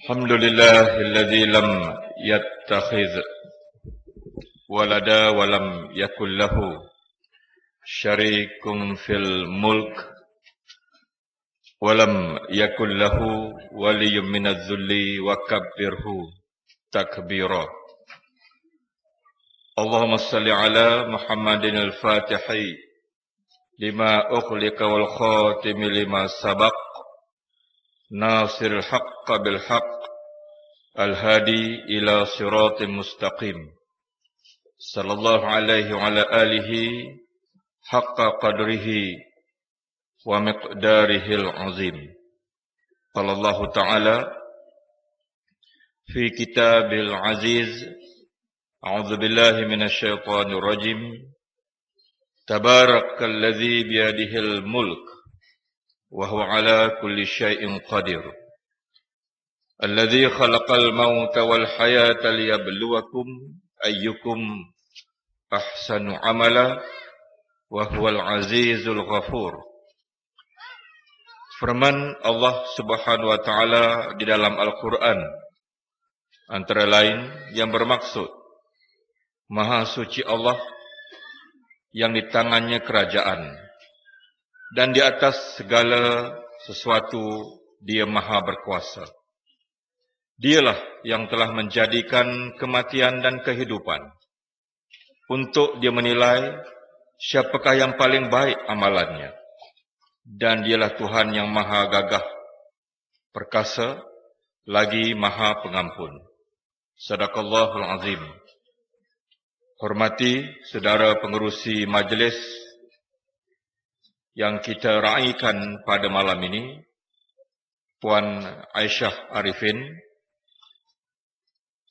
الحمد لله الذي لم يتخذ ولدا ولم يكن له شريك في الملك ولم يكن له ولي من الذل وكبره تكبيرا. اللهم صل على محمد الفاتح لما أخلق والخاتم لما سبق ناصر الحق بالحق الهادي إلى صراط مستقيم صلى الله عليه وعلى آله حق قدره ومقداره العظيم. قال الله تعالى في كتابه العزيز أعوذ بالله من الشيطان الرجيم تبارك الذي بيده الملك وهو على كل شيء قدير الذي خلق الموت والحياة ليبلوكم أيكم أحسن عملا وهو العزيز الغفور. Firman Allah Subhanahu wa taala di dalam Al-Qur'an antara lain yang bermaksud Maha suci Allah yang di tangannya kerajaan dan di atas segala sesuatu Dia Maha berkuasa. Dialah yang telah menjadikan kematian dan kehidupan untuk Dia menilai siapakah yang paling baik amalannya. Dan Dialah Tuhan yang Maha gagah perkasa lagi Maha pengampun. Sadaqallahul azim. Hormati saudara pengerusi majlis yang kita raikan pada malam ini, Puan Aisyah Arifin,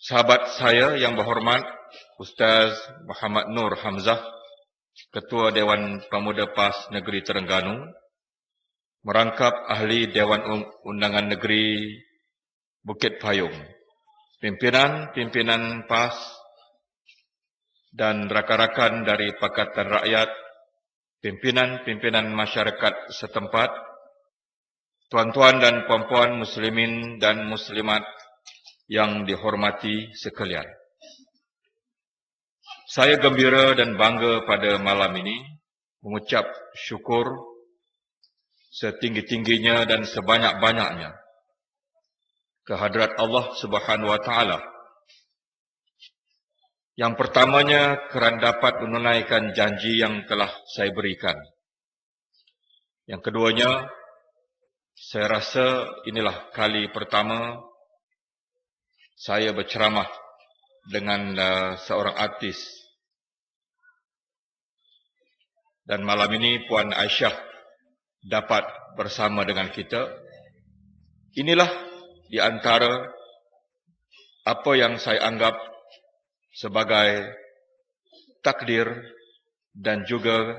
sahabat saya yang berhormat Ustaz Muhammad Nur Hamzah, Ketua Dewan Pemuda PAS Negeri Terengganu, merangkap ahli Dewan Undangan Negeri Bukit Payung, pimpinan PAS dan rakan-rakan dari Pakatan Rakyat, pimpinan masyarakat setempat, tuan-tuan dan puan-puan muslimin dan muslimat yang dihormati sekalian. Saya gembira dan bangga pada malam ini mengucap syukur setinggi-tingginya dan sebanyak-banyaknya kehadrat Allah Subhanahu wa taala. Yang pertamanya kerana dapat menunaikan janji yang telah saya berikan. Yang keduanya, saya rasa inilah kali pertama saya berceramah dengan seorang artis. Dan malam ini Puan Aisyah dapat bersama dengan kita. Inilah di antara apa yang saya anggap sebagai takdir dan juga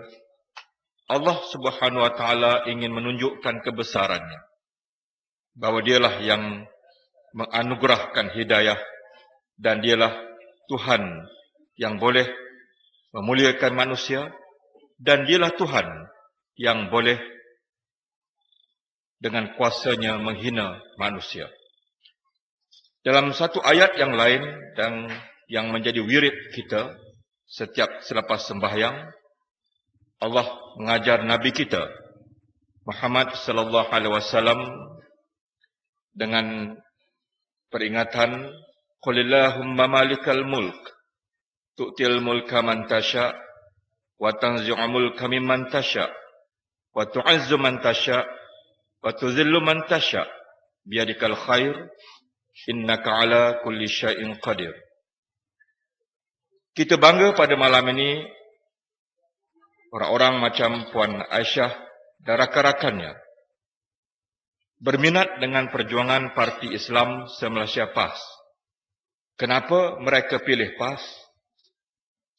Allah Subhanahu wa taala ingin menunjukkan kebesarannya, bahwa Dialah yang menganugerahkan hidayah dan Dialah Tuhan yang boleh memuliakan manusia dan Dialah Tuhan yang boleh dengan kuasanya menghina manusia. Dalam satu ayat yang lain dan yang menjadi wirid kita setiap selepas sembahyang, Allah mengajar Nabi kita Muhammad sallallahu alaihi wasallam dengan peringatan qulillahumma malikal mulk tu'til mulka man tasha wa tanzi'ul mulka mimman tasha wa tu'izzu man tasha wa tuzillu man tasha biyadikal khair innaka ala kulli syai'in qadir. Kita bangga pada malam ini orang-orang macam Puan Aisyah dan rakan-rakannya berminat dengan perjuangan Parti Islam se-Malaysia PAS. Kenapa mereka pilih PAS?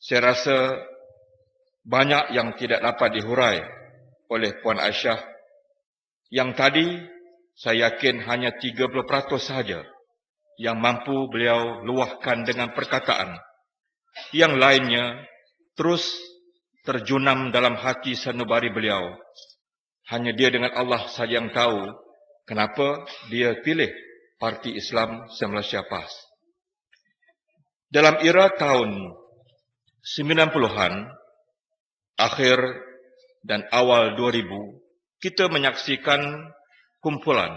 Saya rasa banyak yang tidak dapat dihurai oleh Puan Aisyah. Yang tadi saya yakin hanya 30% sahaja yang mampu beliau luahkan dengan perkataan. Yang lainnya terus terjunam dalam hati sanubari beliau. Hanya dia dengan Allah saja yang tahu kenapa dia pilih Parti Islam se-Malaysia PAS. Dalam era tahun 90-an, akhir dan awal 2000, kita menyaksikan kumpulan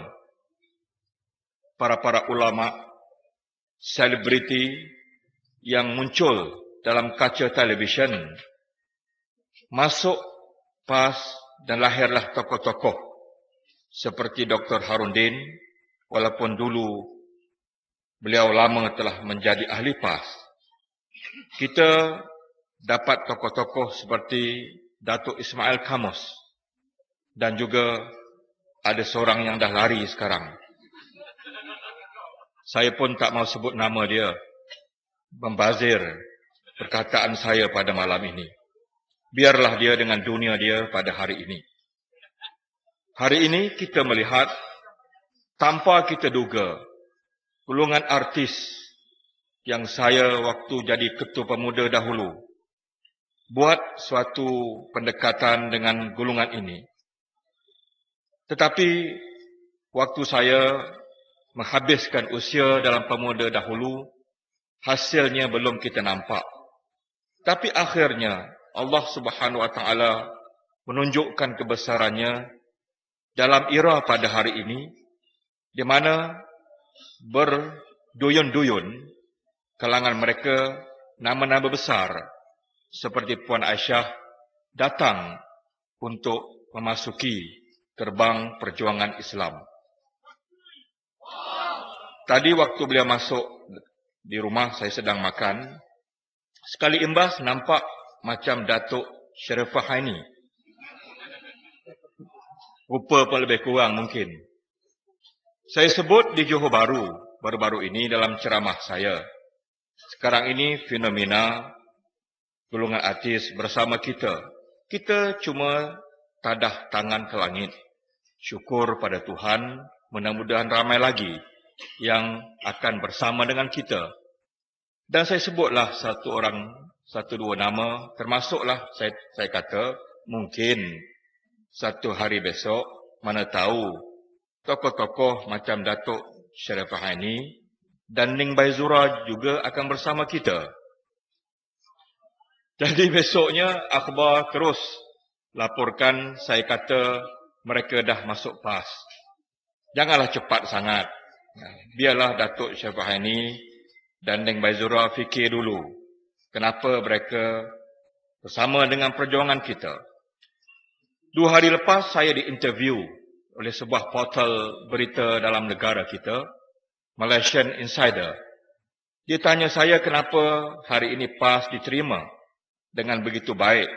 para ulama, selebriti yang muncul dalam kaca televisyen, masuk PAS dan lahirlah tokoh-tokoh seperti Dr. Harundin, walaupun dulu beliau lama telah menjadi ahli PAS. Kita dapat tokoh-tokoh seperti Datuk Ismail Kamus, dan juga ada seorang yang dah lari sekarang. Saya pun tak mau sebut nama dia, membazir perkataan saya pada malam ini. Biarlah dia dengan dunia dia pada hari ini. Hari ini kita melihat, tanpa kita duga, golongan artis yang saya waktu jadi ketua pemuda dahulu buat suatu pendekatan dengan golongan ini. Tetapi waktu saya menghabiskan usia dalam pemuda dahulu, hasilnya belum kita nampak. Tapi akhirnya Allah Subhanahu Wa Taala menunjukkan kebesarannya dalam era pada hari ini, di mana berduyun-duyun kalangan mereka nama-nama besar seperti Puan Aisyah datang untuk memasuki gerbang perjuangan Islam. Tadi waktu beliau masuk di rumah, saya sedang makan. Sekali imbas nampak macam Datuk Sharifah Haini. Rupa pun lebih kurang mungkin. Saya sebut di Johor Bahru baru-baru ini dalam ceramah saya. Sekarang ini fenomena golongan artis bersama kita. Kita cuma tadah tangan ke langit. Syukur pada Tuhan, mudah-mudahan ramai lagi yang akan bersama dengan kita. Dan saya sebutlah satu dua nama, termasuklah saya kata mungkin satu hari besok, mana tahu, tokoh-tokoh macam Datuk Sharifah Haini dan Ning Baizura juga akan bersama kita. Jadi besoknya akhbar terus laporkan, saya kata mereka dah masuk PAS. Janganlah cepat sangat. Biarlah Datuk Sharifah Haini dan Ning Baizura fikir dulu kenapa mereka bersama dengan perjuangan kita. 2 hari lepas saya diinterview oleh sebuah portal berita dalam negara kita, Malaysian Insider. Dia tanya saya kenapa hari ini PAS diterima dengan begitu baik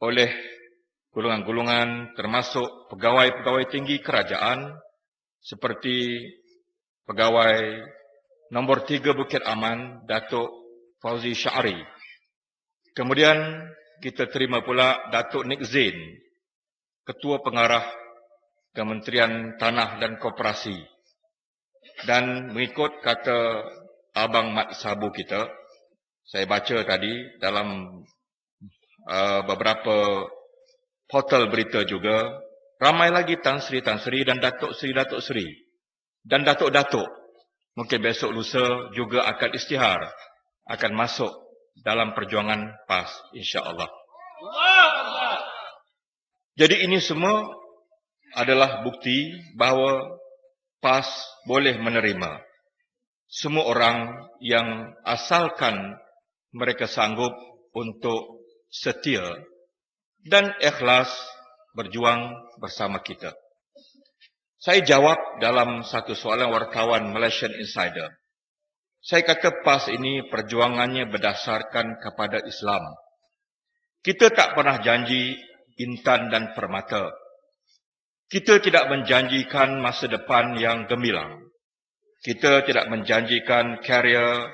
oleh golongan-golongan termasuk pegawai-pegawai tinggi kerajaan seperti pegawai nombor 3 Bukit Aman, Datuk Fauzi Syari. Kemudian kita terima pula Datuk Nick Zain, Ketua Pengarah Kementerian Tanah dan Koperasi. Dan mengikut kata Abang Mat Sabu kita, saya baca tadi dalam beberapa portal berita juga, ramai lagi Tan Sri dan Datuk Sri dan Datuk-Datuk. Mungkin besok lusa juga akan isytihar, akan masuk dalam perjuangan PAS, insya-Allah. Jadi ini semua adalah bukti bahawa PAS boleh menerima semua orang yang asalkan mereka sanggup untuk setia dan ikhlas berjuang bersama kita. Saya jawab dalam satu soalan wartawan Malaysian Insider. Saya kata PAS ini perjuangannya berdasarkan kepada Islam. Kita tak pernah janji intan dan permata. Kita tidak menjanjikan masa depan yang gemilang. Kita tidak menjanjikan karier,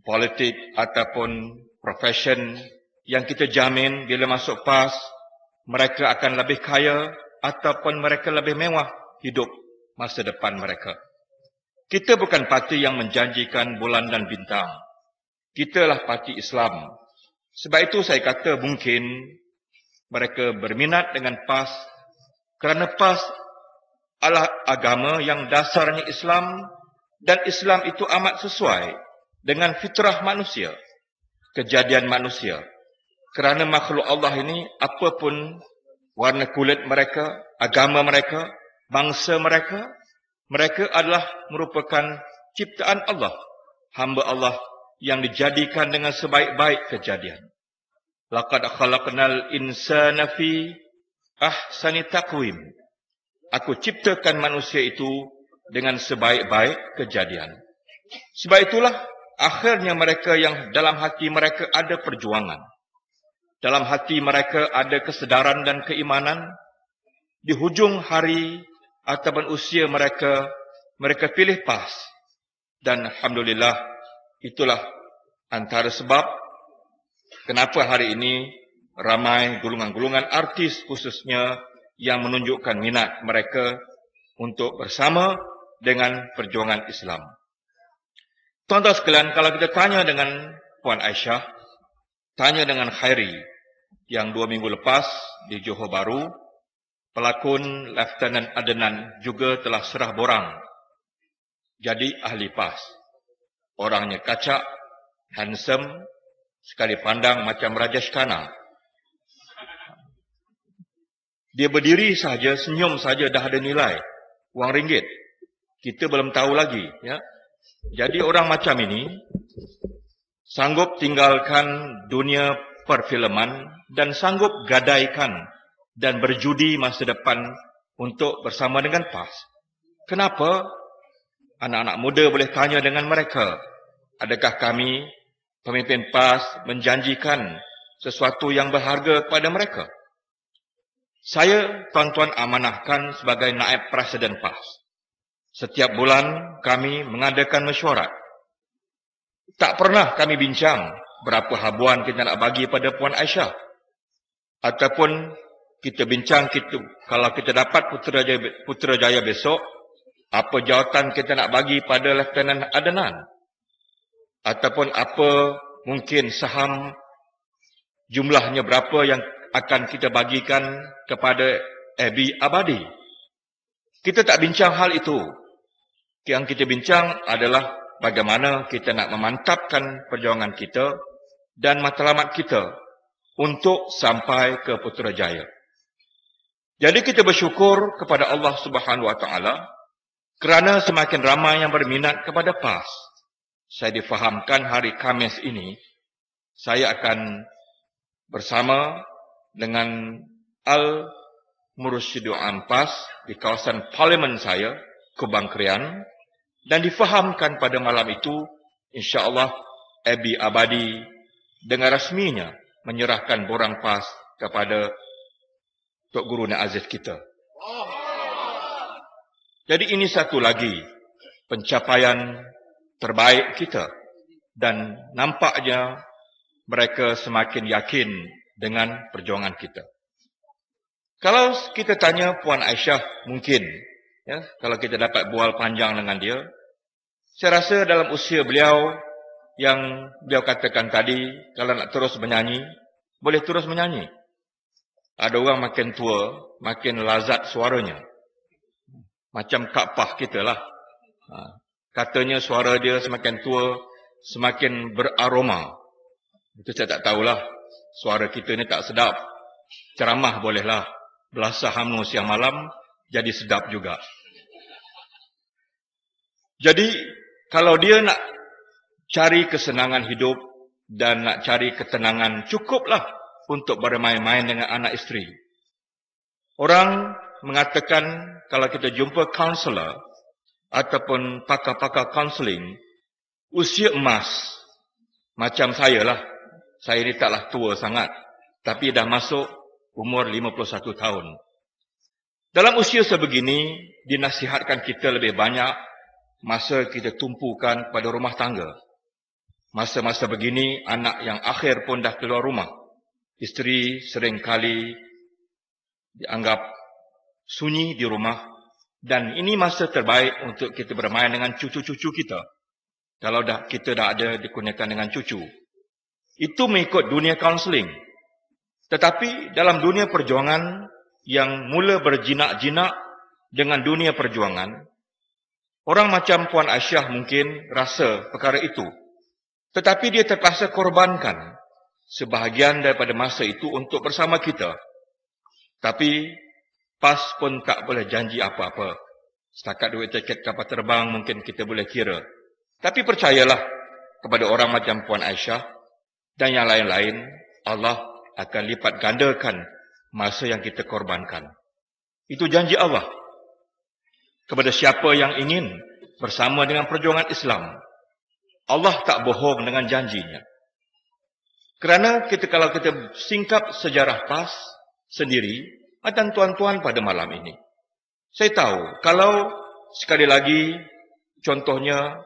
politik ataupun profession yang kita jamin bila masuk PAS, mereka akan lebih kaya ataupun mereka lebih mewah hidup masa depan mereka. Kita bukan parti yang menjanjikan bulan dan bintang. Kitalah parti Islam. Sebab itu saya kata mungkin mereka berminat dengan PAS kerana PAS adalah agama yang dasarnya Islam Dan Islam itu amat sesuai dengan fitrah manusia, kejadian manusia. Kerana makhluk Allah ini, apapun warna kulit mereka, agama mereka, bangsa mereka, mereka adalah merupakan ciptaan Allah, hamba Allah yang dijadikan dengan sebaik-baik kejadian. Laqad khalaqnal insana fi ahsani taqwim. Aku ciptakan manusia itu dengan sebaik-baik kejadian. Sebab itulah akhirnya mereka yang dalam hati mereka ada perjuangan. Dalam hati mereka ada kesedaran dan keimanan. Di hujung hari ataupun usia mereka, mereka pilih PAS. Dan Alhamdulillah, itulah antara sebab kenapa hari ini ramai golongan-golongan artis khususnya yang menunjukkan minat mereka untuk bersama dengan perjuangan Islam. Tuan-tuan sekalian, kalau kita tanya dengan Puan Aisyah, tanya dengan Khairi, yang 2 minggu lepas di Johor Bahru, pelakon Lieutenant Adnan juga telah serah borang jadi ahli PAS. Orangnya kacak, handsome, sekali pandang macam Rajesh Khanna. Dia berdiri saja, senyum saja dah ada nilai wang ringgit. Kita belum tahu lagi, ya. Jadi orang macam ini sanggup tinggalkan dunia perfilman dan sanggup gadaikan dan berjudi masa depan untuk bersama dengan PAS. Kenapa? Anak-anak muda boleh tanya dengan mereka. Adakah kami, pemimpin PAS, menjanjikan sesuatu yang berharga kepada mereka? Saya, tuan-tuan, amanahkan sebagai naib presiden PAS. Setiap bulan kami mengadakan mesyuarat. Tak pernah kami bincang berapa habuan kita nak bagi pada Puan Aisyah. Ataupun kita bincang kalau kita dapat Putrajaya besok, apa jawatan kita nak bagi pada Lieutenant Adnan. Ataupun apa mungkin saham jumlahnya berapa yang akan kita bagikan kepada Abi Abadi. Kita tak bincang hal itu. Yang kita bincang adalah bagaimana kita nak memantapkan perjuangan kita dan matlamat kita untuk sampai ke Putrajaya. Jadi kita bersyukur kepada Allah Subhanahu Wa Taala kerana semakin ramai yang berminat kepada PAS. Saya difahamkan hari Khamis ini saya akan bersama dengan Al-Mursyidul Ampas di kawasan parlimen saya, Kubang Krian, dan difahamkan pada malam itu, insya-Allah Abi Abadi dengan rasminya menyerahkan borang PAS kepada Tok Guru Nek Aziz kita. Jadi ini satu lagi pencapaian terbaik kita dan nampaknya mereka semakin yakin dengan perjuangan kita. Kalau kita tanya Puan Aisyah, mungkin ya, kalau kita dapat bual panjang dengan dia, saya rasa dalam usia beliau yang beliau katakan tadi, kalau nak terus menyanyi, boleh terus menyanyi. Ada orang makin tua, makin lazat suaranya. Macam Kak Pah kita lah. Katanya suara dia semakin tua, semakin beraroma. Itu saya tak tahulah. Suara kita ni tak sedap. Ceramah bolehlah. Belasah hamnu siang malam, jadi sedap juga. Jadi, kalau dia nak cari kesenangan hidup dan nak cari ketenangan, cukuplah untuk bermain-main dengan anak isteri. Orang mengatakan kalau kita jumpa kaunselor ataupun pakar-pakar kaunseling, usia emas, macam saya lah. Saya ni taklah tua sangat, tapi dah masuk umur 51 tahun. Dalam usia sebegini, dinasihatkan kita lebih banyak masa kita tumpukan pada rumah tangga. Masa-masa begini, anak yang akhir pun dah keluar rumah. Isteri seringkali dianggap sunyi di rumah. Dan ini masa terbaik untuk kita bermain dengan cucu-cucu kita. Kalau kita dah ada dikurniakan dengan cucu. Itu mengikut dunia kaunseling. Tetapi dalam dunia perjuangan yang mula berjinak-jinak dengan dunia perjuangan, Orang macam Puan Aisyah mungkin rasa perkara itu. Tetapi dia terpaksa korbankan sebahagian daripada masa itu untuk bersama kita. Tapi PAS pun tak boleh janji apa-apa. Setakat duit tiket kapal terbang mungkin kita boleh kira. Tapi percayalah kepada orang macam Puan Aisyah dan yang lain-lain, Allah akan lipat gandakan masa yang kita korbankan. Itu janji Allah kepada siapa yang ingin bersama dengan perjuangan Islam. Allah tak bohong dengan janjinya. Kerana kalau kita singkap sejarah PAS sendiri, dan tuan-tuan pada malam ini, saya tahu kalau sekali lagi contohnya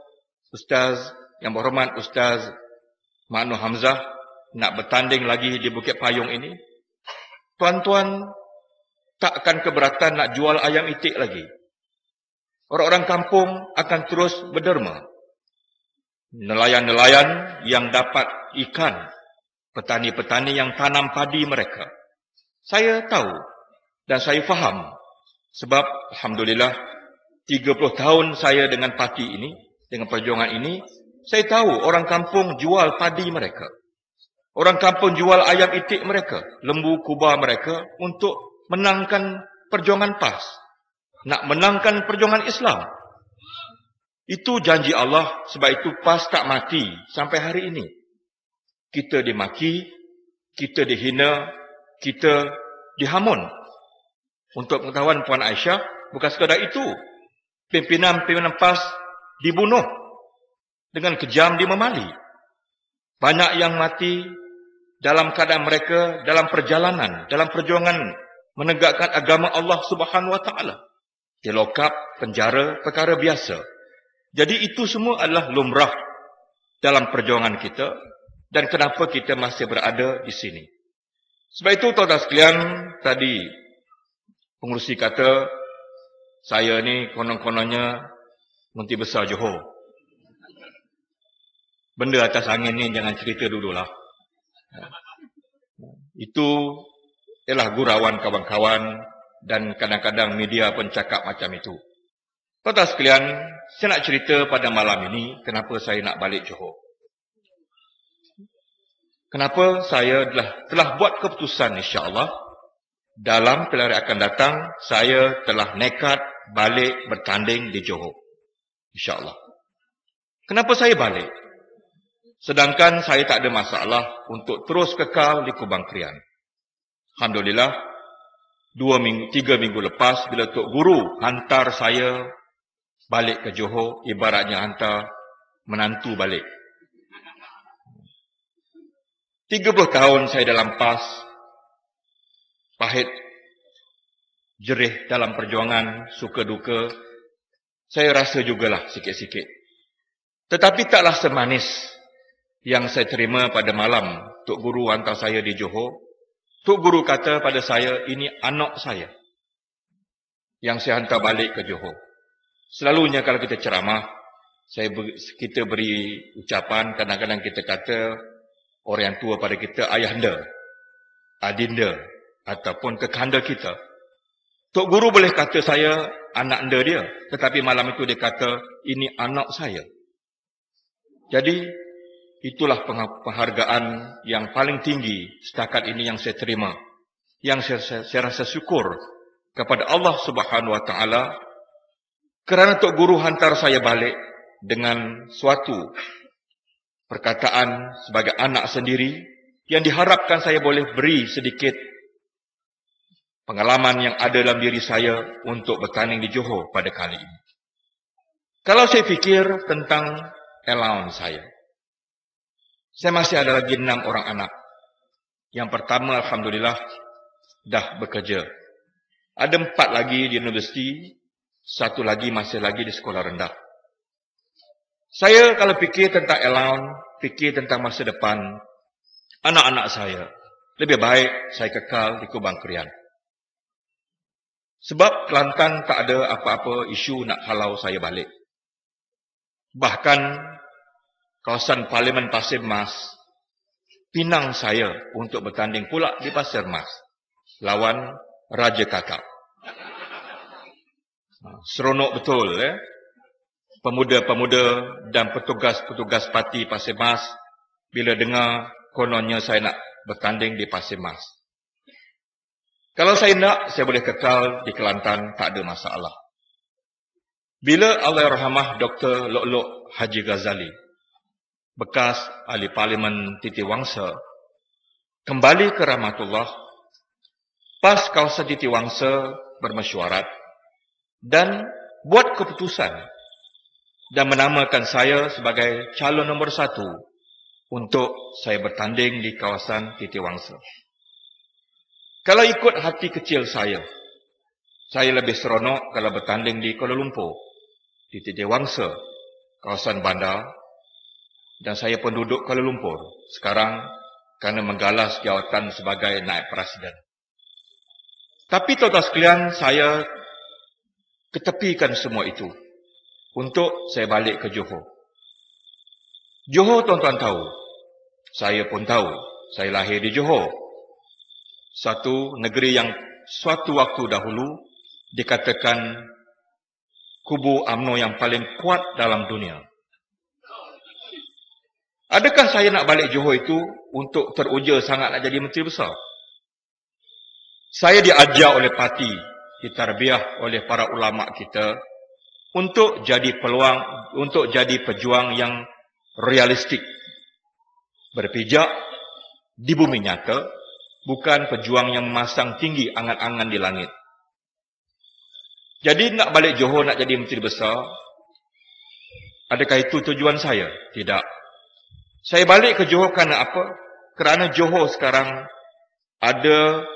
Ustaz yang berhormat Ustaz Ma'nu Hamzah nak bertanding lagi di Bukit Payung ini, tuan-tuan tak akan keberatan nak jual ayam itik lagi. Orang-orang kampung akan terus berderma. Nelayan-nelayan yang dapat ikan, petani-petani yang tanam padi mereka. Saya tahu dan saya faham. Sebab alhamdulillah 30 tahun saya dengan parti ini, dengan perjuangan ini, saya tahu orang kampung jual padi mereka. Orang kampung jual ayam itik mereka, lembu kuba mereka untuk menangkan perjuangan PAS. Nak menangkan perjuangan Islam. Itu janji Allah, sebab itu PAS tak mati sampai hari ini. Kita dimaki, kita dihina, kita dihamun. Untuk pengetahuan Puan Aisyah, bukan sekadar itu. Pimpinan-pimpinan PAS dibunuh dengan kejam di Memali. Banyak yang mati dalam keadaan mereka dalam perjalanan, dalam perjuangan menegakkan agama Allah Subhanahu Wa Taala. Di lokap, penjara, perkara biasa. Jadi itu semua adalah lumrah dalam perjuangan kita dan kenapa kita masih berada di sini. Sebab itu tuan-tuan sekalian, tadi pengurusi kata saya ni konon-kononnya Menteri Besar Johor. Benda atas angin ni jangan cerita dululah. Itu ialah gurauan kawan-kawan dan kadang-kadang media pun cakap macam itu. Tuan-tuan sekalian, saya nak cerita pada malam ini kenapa saya nak balik Johor. Kenapa saya telah buat keputusan insya-Allah dalam pilihan akan datang saya telah nekat balik bertanding di Johor. Insya-Allah. Kenapa saya balik? Sedangkan saya tak ada masalah untuk terus kekal di Kubang Krian. Alhamdulillah 3 minggu lepas bila Tok Guru hantar saya balik ke Johor, ibaratnya hantar menantu balik. 30 tahun saya dalam PAS, pahit, jerih dalam perjuangan, suka duka, saya rasa jugalah sikit-sikit. Tetapi taklah semanis yang saya terima pada malam Tok Guru hantar saya di Johor. Tok Guru kata pada saya, ini anak saya yang saya hantar balik ke Johor. Selalunya kalau kita ceramah, kita beri ucapan, kadang-kadang kita kata orang yang tua pada kita, ayahanda, adinda, ataupun kekanda kita. Tok Guru boleh kata saya anak anda dia, tetapi malam itu dia kata, ini anak saya. Jadi, itulah penghargaan yang paling tinggi setakat ini yang saya terima. Yang saya rasa syukur kepada Allah Subhanahu Wa Taala kerana Tok Guru hantar saya balik dengan suatu perkataan sebagai anak sendiri yang diharapkan saya boleh beri sedikit pengalaman yang ada dalam diri saya untuk bertanding di Johor pada kali ini. Kalau saya fikir tentang allowance saya masih ada lagi 6 orang anak. Yang pertama, alhamdulillah, dah bekerja. Ada 4 lagi di universiti, 1 lagi masih lagi di sekolah rendah. Saya kalau fikir tentang allowance, fikir tentang masa depan anak-anak saya, lebih baik saya kekal di Kubang Krian. Sebab Kelantan tak ada apa-apa isu nak halau saya balik. Bahkan kawasan Parlimen Pasir Mas pinang saya untuk bertanding pula di Pasir Mas lawan Raja Kakap. Seronok betul pemuda-pemuda dan petugas-petugas parti Pasir Mas bila dengar kononnya saya nak bertanding di Pasir Mas. Kalau saya nak, saya boleh kekal di Kelantan, tak ada masalah. Bila Allahyarhamah Dr. Lok-Lok Haji Ghazali, bekas ahli Parlimen Titiwangsa, kembali ke rahmatullah, PAS kawasan Titiwangsa bermesyuarat dan buat keputusan dan menamakan saya sebagai calon nombor 1 untuk saya bertanding di kawasan Titiwangsa. Kalau ikut hati kecil saya lebih seronok kalau bertanding di Kuala Lumpur, di Titiwangsa, kawasan bandar, dan saya penduduk Kuala Lumpur sekarang kerana menggalas jawatan sebagai naib presiden. Tapi tuan-tuan sekalian, saya ketepikan semua itu untuk saya balik ke Johor. Johor tuan-tuan tahu, saya pun tahu, saya lahir di Johor. Satu negeri yang suatu waktu dahulu dikatakan kubu UMNO yang paling kuat dalam dunia. Adakah saya nak balik Johor itu untuk teruja sangat nak jadi menteri besar? Saya diajar oleh parti, ditarbiah oleh para ulama kita untuk jadi pejuang yang realistik, berpijak di bumi nyata, bukan pejuang yang memasang tinggi angan-angan di langit. Jadi nak balik Johor nak jadi menteri besar, adakah itu tujuan saya? Tidak. Saya balik ke Johor kerana apa? Kerana Johor sekarang ada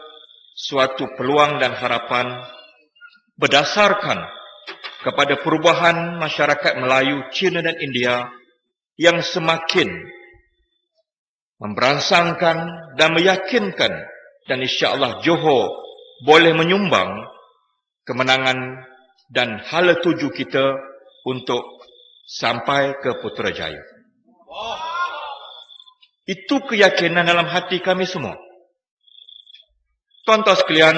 suatu peluang dan harapan berdasarkan kepada perubahan masyarakat Melayu, Cina dan India yang semakin memberangsangkan dan meyakinkan, dan insya-Allah Johor boleh menyumbang kemenangan dan hala tuju kita untuk sampai ke Putrajaya. Itu keyakinan dalam hati kami semua. Tuan-tuan sekalian,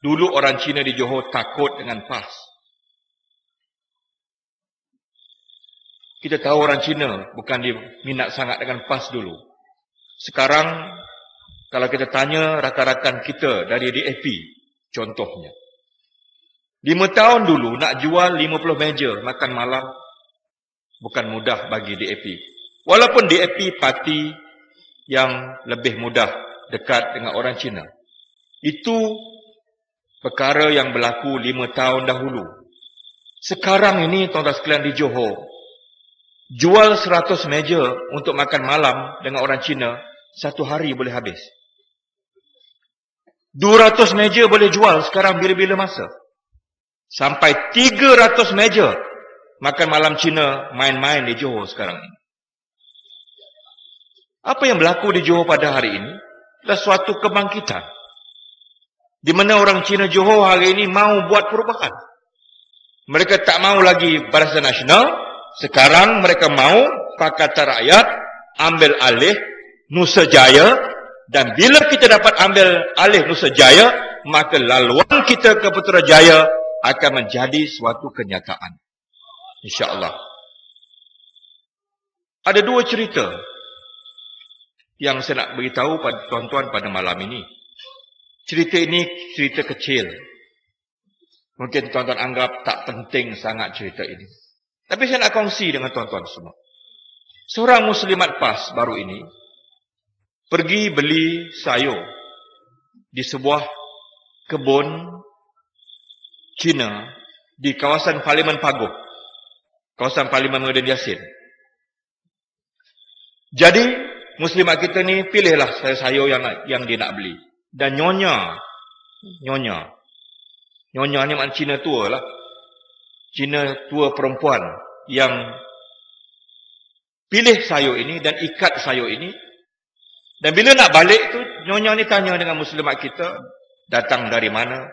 dulu orang Cina di Johor takut dengan PAS. Kita tahu orang Cina bukan diminat sangat dengan PAS dulu. Sekarang, kalau kita tanya rakan-rakan kita dari DAP, contohnya, 5 tahun dulu nak jual 50 meja makan malam bukan mudah bagi DAP. Walaupun DAP parti yang lebih mudah dekat dengan orang Cina. Itu perkara yang berlaku 5 tahun dahulu. Sekarang ini tuan-tuan sekalian di Johor, jual 100 meja untuk makan malam dengan orang Cina, 1 hari boleh habis. 200 meja boleh jual sekarang bila-bila masa. Sampai 300 meja makan malam Cina main-main di Johor sekarang ini. Apa yang berlaku di Johor pada hari ini adalah suatu kebangkitan, di mana orang Cina Johor hari ini mau buat perubahan. Mereka tak mau lagi Barisan Nasional. Sekarang mereka mau Pakatan Rakyat ambil alih Nusajaya. Dan bila kita dapat ambil alih Nusajaya, maka laluan kita ke Putrajaya akan menjadi suatu kenyataan, insya-Allah. Ada 2 cerita yang saya nak beritahu pada tuan-tuan pada malam ini. Cerita ini cerita kecil. Mungkin tuan-tuan anggap tak penting sangat cerita ini. Tapi saya nak kongsi dengan tuan-tuan semua. Seorang muslimat PAS baru ini pergi beli sayur di sebuah kebun Cina di kawasan Parlimen Pagoh, kawasan Parlimen Modern Yasin. Jadi muslimat kita ni pilihlah sayur yang dia nak beli. Dan nyonya ni makna Cina tua lah. Cina tua perempuan yang pilih sayur ini dan ikat sayur ini. Dan bila nak balik tu, nyonya ni tanya dengan muslimat kita, datang dari mana?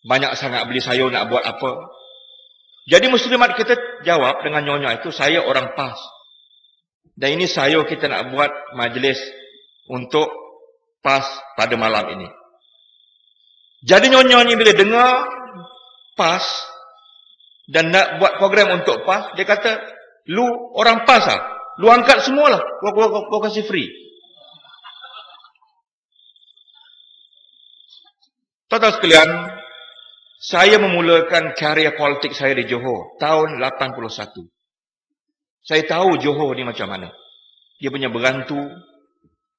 Banyak sangat beli sayur, nak buat apa? Jadi muslimat kita jawab dengan nyonya itu, saya orang PAS. Dan ini sayur kita nak buat majlis untuk PAS pada malam ini. Jadi nyonya ni bila dengar PAS, dan nak buat program untuk PAS, dia kata, lu orang PAS lah, lu angkat semualah, gua kasih free. Tuan-tuan sekalian, saya memulakan karier politik saya di Johor tahun 81. Saya tahu Johor ni macam mana. Dia punya berantu,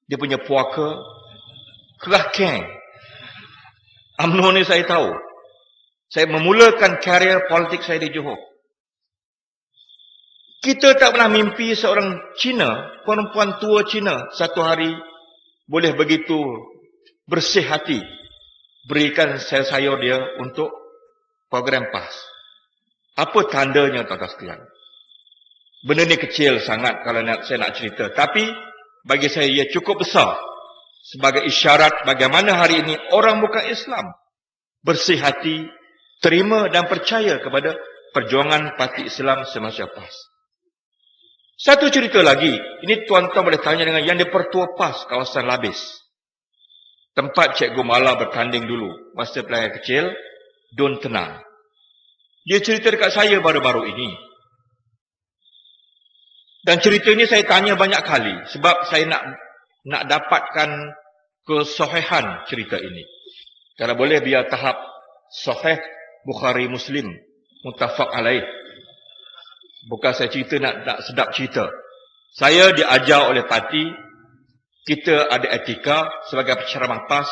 dia punya puaka, Kelah Keng. UMNO ni saya tahu. Saya memulakan karier politik saya di Johor. Kita tak pernah mimpi seorang Cina, perempuan tua Cina, satu hari boleh begitu bersih hati berikan sayur dia untuk program PAS. Apa tandanya, tuan-tuan sekalian? Benda ni kecil sangat kalau saya nak cerita. Tapi bagi saya ia cukup besar sebagai isyarat bagaimana hari ini orang bukan Islam bersih hati, terima dan percaya kepada perjuangan Parti Islam semasa PAS. Satu cerita lagi, ini tuan-tuan boleh tanya dengan yang di Pertua PAS, kawasan Labis. Tempat Cikgu Mala bertanding dulu, masa pelajar kecil, Don Tenang. Dia cerita dekat saya baru-baru ini. Dan cerita ini saya tanya banyak kali, sebab saya nak dapatkan kesahihan cerita ini. Kalau boleh biar tahap sahih Bukhari Muslim, muttafaq alaih. Bukan saya cerita nak sedap cerita. Saya diajar oleh parti, kita ada etika sebagai penceramah PAS,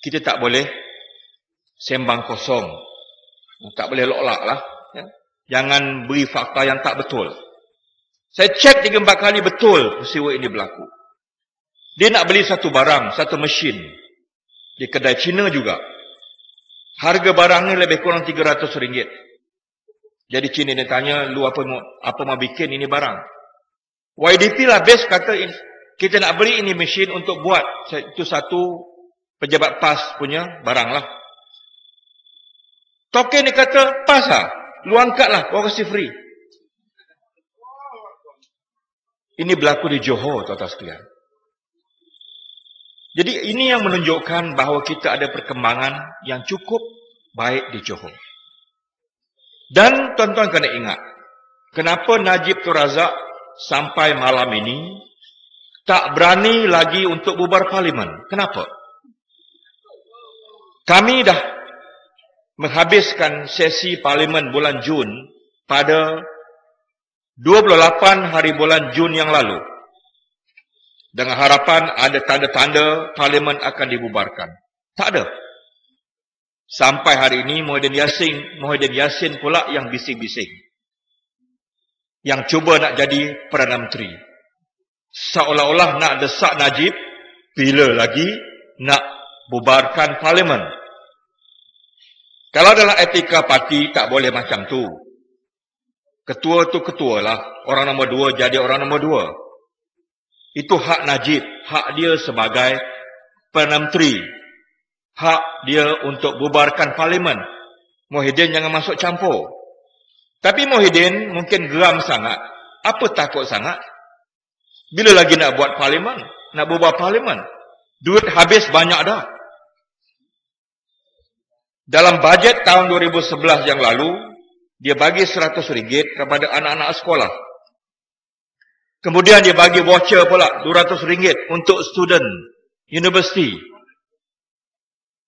kita tak boleh sembang kosong. Tak boleh lok-lak lah. Ya. Jangan beri fakta yang tak betul. Saya cek 3-4 kali betul peristiwa ini berlaku. Dia nak beli satu barang, satu mesin di kedai Cina juga. Harga barang ni lebih kurang RM300. Jadi Cina dia tanya, lu apa mau bikin ini barang? YDP lah best kata, kita nak beli ini mesin untuk buat. Itu satu pejabat PAS punya barang lah. Token dia kata, PAS lah. Lu angkat lah, kau kasih free. Ini berlaku di Johor, tuan-tuan sekalian. Jadi ini yang menunjukkan bahawa kita ada perkembangan yang cukup baik di Johor. Dan tuan-tuan kena ingat, kenapa Najib Tun Razak sampai malam ini tak berani lagi untuk bubar parlimen? Kenapa? Kami dah menghabiskan sesi parlimen bulan Jun pada 28 hari bulan Jun yang lalu. Dengan harapan ada tanda-tanda parlimen akan dibubarkan. Tak ada. Sampai hari ini Muhyiddin Yassin pula yang bising-bising. Yang cuba nak jadi Perdana Menteri. Seolah-olah nak desak Najib bila lagi nak bubarkan parlimen. Kalau dalam etika parti tak boleh macam tu. Ketua tu ketua lah. Orang nombor 2 jadi orang nombor 2. Itu hak Najib. Hak dia sebagai Perdana Menteri. Hak dia untuk bubarkan parlimen. Muhyiddin jangan masuk campur. Tapi Muhyiddin mungkin geram sangat. Apa takut sangat? Bila lagi nak buat parlimen? Nak bubar parlimen? Duit habis banyak dah. Dalam bajet tahun 2011 yang lalu, dia bagi RM100 kepada anak-anak sekolah. Kemudian dia bagi voucher pula RM200 untuk student universiti.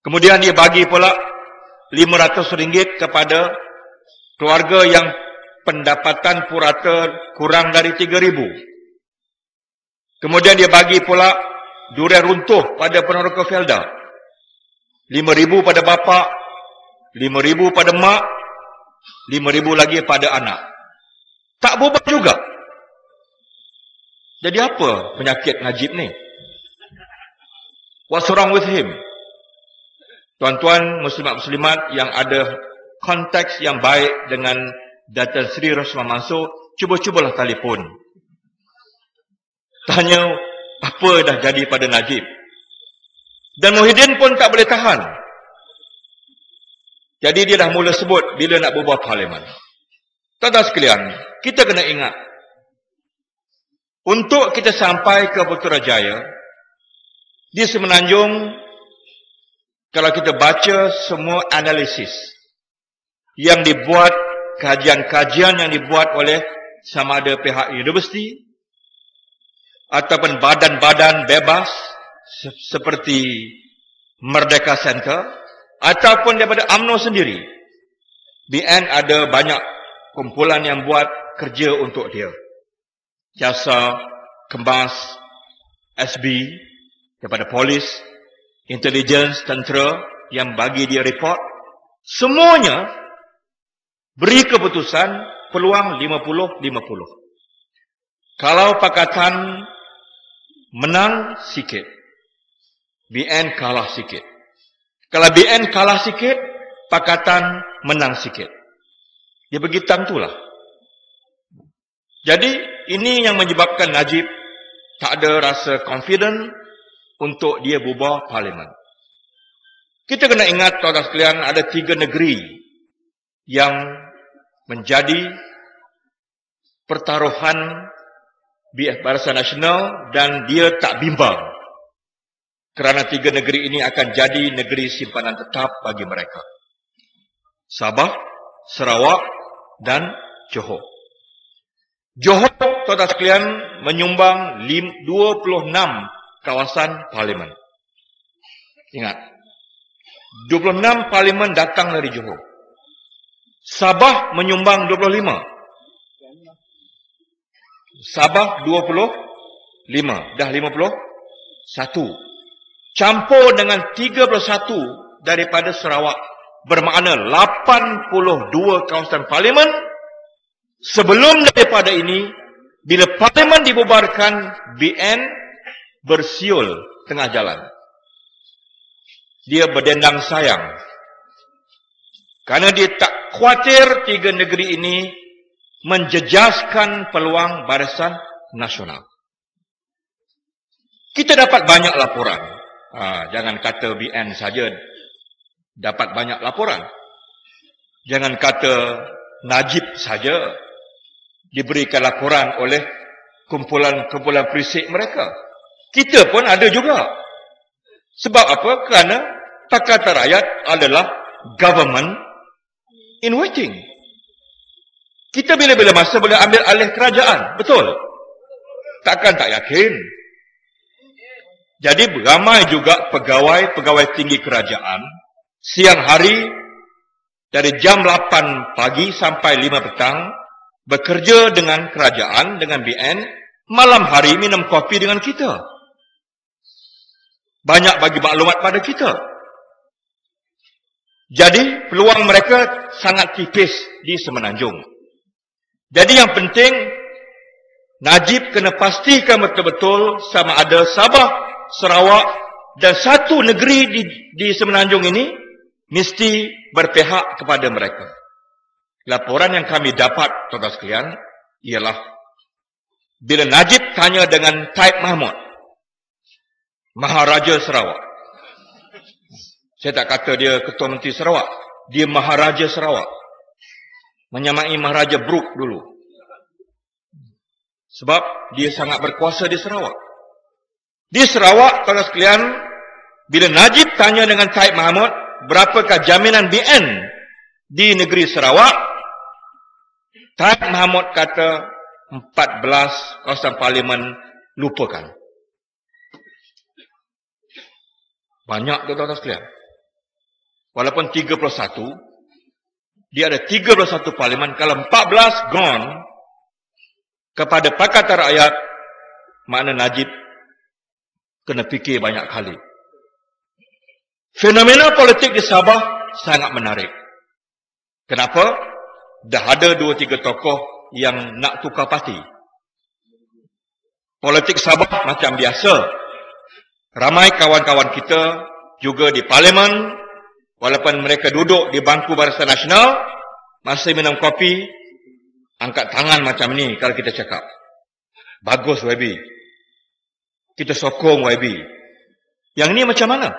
Kemudian dia bagi pula RM500 kepada keluarga yang pendapatan purata kurang dari RM3,000. Kemudian dia bagi pula durian runtuh pada peneroka Felda. RM5,000 pada bapa, RM5,000 pada mak, RM5,000 lagi pada anak. Tak bubar juga. Jadi apa penyakit Najib ni? What's wrong with him? Tuan-tuan muslimat-muslimat yang ada konteks yang baik dengan Datin Seri Rosmah Mansor, cubalah telefon. Tanya apa dah jadi pada Najib. Dan Muhyiddin pun tak boleh tahan. Jadi dia dah mula sebut bila nak bubar parlimen. Tuan-tuan sekalian, kita kena ingat, untuk kita sampai ke Putrajaya, di Semenanjung, kalau kita baca semua analisis yang dibuat, kajian-kajian yang dibuat oleh sama ada pihak universiti ataupun badan-badan bebas seperti Merdeka Center ataupun daripada UMNO sendiri. BN ada banyak kumpulan yang buat kerja untuk dia. Jasa, Kemas, SB, daripada polis, intelligence, tentera yang bagi dia report. Semuanya beri keputusan peluang 50-50. Kalau Pakatan menang sikit, BN kalah sikit. Kalau BN kalah sikit, Pakatan menang sikit. Dia begitu tentulah. Jadi ini yang menyebabkan Najib tak ada rasa confident untuk dia bubar parlimen. Kita kena ingat tuan-tuan sekalian, ada 3 negeri yang menjadi pertaruhan Barisan Nasional dan dia tak bimbang. Kerana 3 negeri ini akan jadi negeri simpanan tetap bagi mereka. Sabah, Sarawak dan Johor. Johor, tuan-tuan sekalian, menyumbang 26 kawasan parlimen. Ingat, 26 parlimen datang dari Johor. Sabah menyumbang 25. Sabah 25. Dah 51. Campur dengan 31 daripada Sarawak. Bermakna 82 kawasan parlimen. Sebelum daripada ini, bila parlimen dibubarkan, BN bersiul tengah jalan. Dia berdendang sayang. Kerana dia tak khawatir 3 negeri ini menjejaskan peluang Barisan Nasional. Kita dapat banyak laporan. Jangan kata BN saja dapat banyak laporan. Jangan kata Najib saja diberikan laporan oleh kumpulan-kumpulan perisik mereka. Kita pun ada juga. Sebab apa? Kerana Pakatan Rakyat adalah government in waiting. Kita bila-bila masa boleh ambil alih kerajaan. Betul? Takkan tak yakin. Jadi ramai juga pegawai-pegawai tinggi kerajaan siang hari dari jam 8 pagi sampai 5 petang bekerja dengan kerajaan, dengan BN, malam hari minum kopi dengan kita. Banyak bagi maklumat pada kita. Jadi peluang mereka sangat tipis di Semenanjung. Jadi yang penting Najib kena pastikan betul-betul sama ada Sabah, Sarawak dan satu negeri di Semenanjung ini mesti berpihak kepada mereka. Laporan yang kami dapat, tuan-tuan sekalian, ialah bila Najib tanya dengan Taib Mahmud, Maharaja Sarawak. Saya tak kata dia Ketua Menteri Sarawak, dia Maharaja Sarawak. Menyamai Maharaja Brook dulu. Sebab dia sangat berkuasa di Sarawak. Di Sarawak, tuan-tuan sekalian, bila Najib tanya dengan Taib Mahmud, berapakah jaminan BN di negeri Sarawak? Taib Mahmud kata 14 kawasan parlimen lupakan. Banyak tuan-tuan sekalian. Walaupun 31, dia ada 31 parlimen. Kalau 14 gone kepada Pakatan Rakyat, makna Najib kena fikir banyak kali. Fenomena politik di Sabah sangat menarik. Kenapa? Dah ada 2-3 tokoh yang nak tukar parti. Politik Sabah macam biasa. Ramai kawan-kawan kita juga di parlimen, walaupun mereka duduk di bangku Barisan Nasional, masih minum kopi, angkat tangan macam ni kalau kita cakap. Bagus YB. Kita sokong YB. Yang ni macam mana?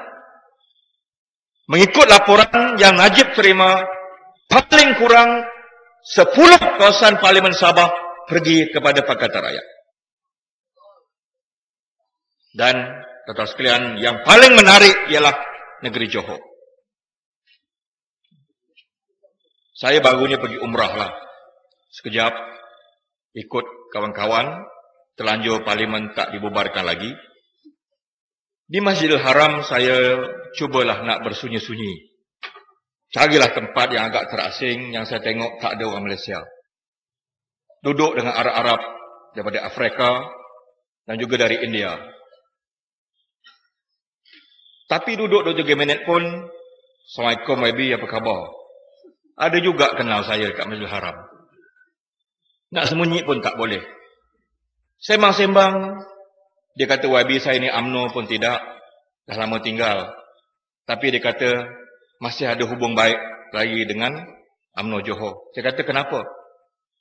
Mengikut laporan yang Najib terima, paling kurang 10 kawasan parlimen Sabah pergi kepada Pakatan Rakyat. Dan tuan-tuan sekalian, yang paling menarik ialah negeri Johor. Saya baru ni pergi umrah lah. Sekejap, ikut kawan-kawan, terlanjur parlimen tak dibubarkan lagi. Di Masjidil Haram saya cubalah nak bersunyi-sunyi. Carilah tempat yang agak terasing, yang saya tengok tak ada orang Malaysia. Duduk dengan Arab-Arab daripada Afrika dan juga dari India. Tapi duduk 2-3 minit pun, Assalamualaikum YB, apa khabar? Ada juga kenal saya kat Masjidil Haram. Nak sembunyi pun tak boleh. Sembang-sembang, dia kata YB saya ni UMNO pun tidak, dah lama tinggal. Tapi dia kata masih ada hubung baik lagi dengan UMNO Johor. Saya kata kenapa?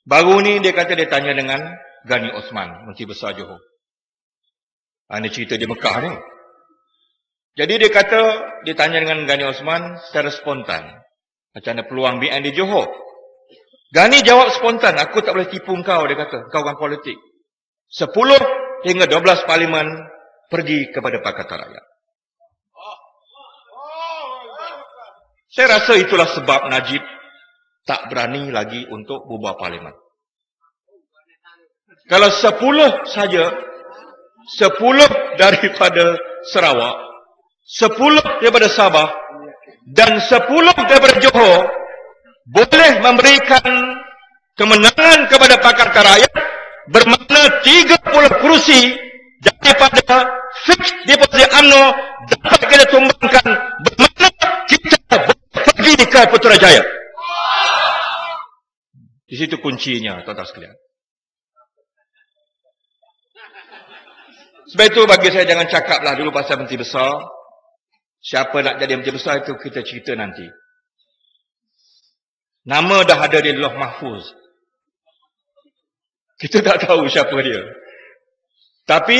Baru ni dia kata dia tanya dengan Ghani Osman, Menteri Besar Johor. Ini cerita di Mekah ni. Jadi dia kata dia tanya dengan Ghani Osman secara spontan. Macam ada peluang BN di Johor. Ghani jawab spontan, aku tak boleh tipu kau, dia kata. Kau orang politik. 10 hingga 12 parlimen pergi kepada Pakatan Rakyat. Saya rasa itulah sebab Najib tak berani lagi untuk bubar parlimen. Kalau 10 saja, 10 daripada Sarawak, 10 daripada Sabah, dan 10 daripada Johor boleh memberikan kemenangan kepada Pakatan Rakyat, bermakna 30 kursi daripada fixed deposit UMNO dapat kita tumbangkan, bermakna kita pergi ke Putrajaya. Di situ kuncinya, tuan-tuan sekalian. Sebab itu bagi saya jangan cakaplah dulu pasal Menteri Besar. Siapa nak jadi Menteri Besar itu kita cerita nanti. Nama dah ada di Lauh Mahfuz. Kita tak tahu siapa dia. Tapi